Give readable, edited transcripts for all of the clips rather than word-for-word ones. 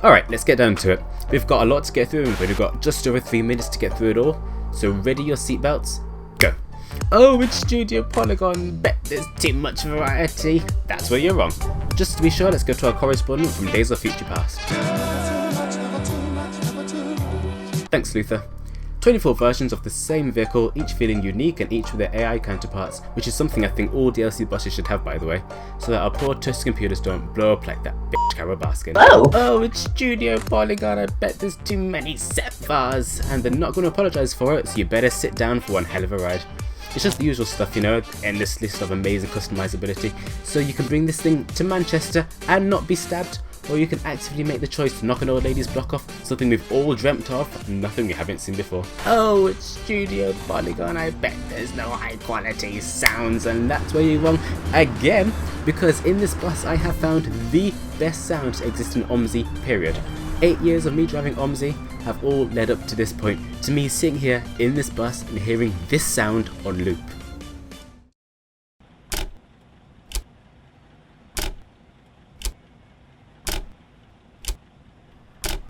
Alright, let's get down to it. We've got a lot to get through, but we've got just over 3 minutes to get through it all. So ready your seatbelts? Go. Oh, it's Studio Polygon. Bet there's too much variety. That's where you're wrong. Just to be sure, let's go to our correspondent from Days of Future Past. Thanks, Luther. 24 versions of the same vehicle, each feeling unique and each with their AI counterparts, which is something I think all DLC buses should have, by the way, so that our poor touch computers don't blow up like that bitch Carol Baskin. Oh, it's Studio Polygon. I bet there's too many set bars, and they're not going to apologise for it, so you better sit down for one hell of a ride. It's just the usual stuff, you know, endless list of amazing customizability, so you can bring this thing to Manchester and not be stabbed, or you can actively make the choice to knock an old lady's block off, something we've all dreamt of, and nothing we haven't seen before. Oh, it's Studio Polygon. I bet there's no high quality sounds, and that's where you're wrong again, because in this bus I have found the best sound to exist in OMSI, period. 8 years of me driving OMSI have all led up to this point, to me sitting here in this bus and hearing this sound on loop.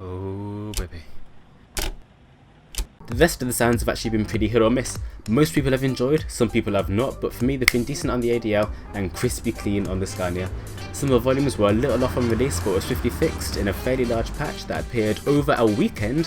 Oh baby. The rest of the sounds have actually been pretty hit or miss. Most people have enjoyed, some people have not, but for me they've been decent on the ADL and crispy clean on the Scania. Some of the volumes were a little off on release, but was swiftly fixed in a fairly large patch that appeared over a weekend,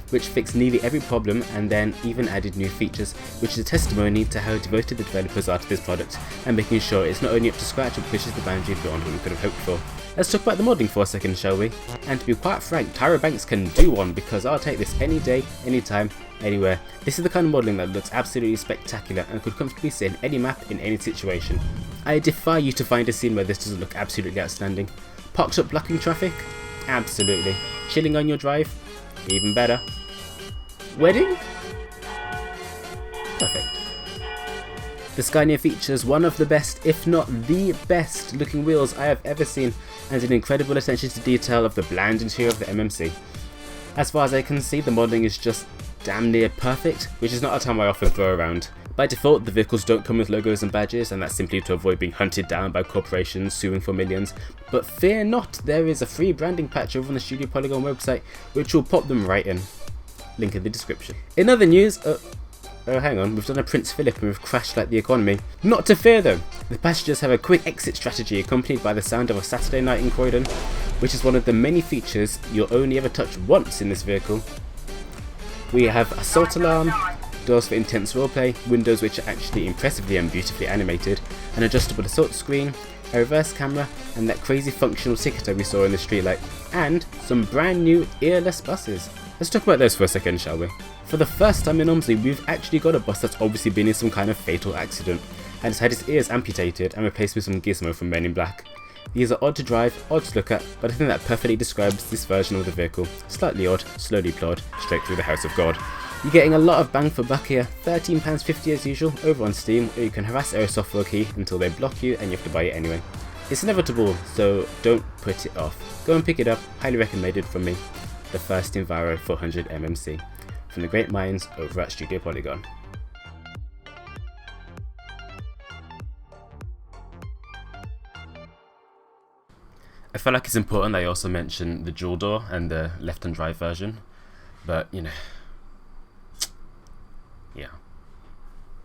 which fixed nearly every problem and then even added new features, which is a testimony to how devoted the developers are to this product and making sure it's not only up to scratch but pushes the boundary beyond what we could have hoped for. Let's talk about the modding for a second, shall we? And to be quite frank, Tyra Banks can do one, because I'll take this any day, anytime, anywhere. This is the kind of modelling that looks absolutely spectacular and could comfortably sit in any map in any situation. I defy you to find a scene where this doesn't look absolutely outstanding. Parked up blocking traffic? Absolutely. Chilling on your drive? Even better. Wedding? Perfect. The Scania features one of the best, if not the best, looking wheels I have ever seen, and an incredible attention to detail of the bland interior of the MMC. As far as I can see, the modelling is just damn near perfect, which is not a term I often throw around. By default, the vehicles don't come with logos and badges, and that's simply to avoid being hunted down by corporations suing for millions. But fear not, there is a free branding patch over on the Studio Polygon website, which will pop them right in. Link in the description. In other news, oh hang on, we've done a Prince Philip and we've crashed like the economy. Not to fear though, the passengers have a quick exit strategy accompanied by the sound of a Saturday night in Croydon, which is one of the many features you'll only ever touch once in this vehicle. We have Assult Alarm, doors for intense roleplay, windows which are actually impressively and beautifully animated, an adjustable assault screen, a reverse camera, and that crazy functional ticketer we saw in the streetlight, and some brand new earless buses. Let's talk about those for a second, shall we? For the first time in OMSI, we've actually got a bus that's obviously been in some kind of fatal accident, and it's had its ears amputated and replaced with some gizmo from Men in Black. These are odd to drive, odd to look at, but I think that perfectly describes this version of the vehicle. Slightly odd, slowly plod, straight through the house of God. You're getting a lot of bang for buck here, £13.50 as usual, over on Steam, or you can harass Airsoft for a key until they block you and you have to buy it anyway. It's inevitable, so don't put it off. Go and pick it up, highly recommended from me. The FirstEnviro 400 MMC, from the great minds over at Studio Polygon. I feel like it's important that I also mention the dual door and the left and drive version, but you know,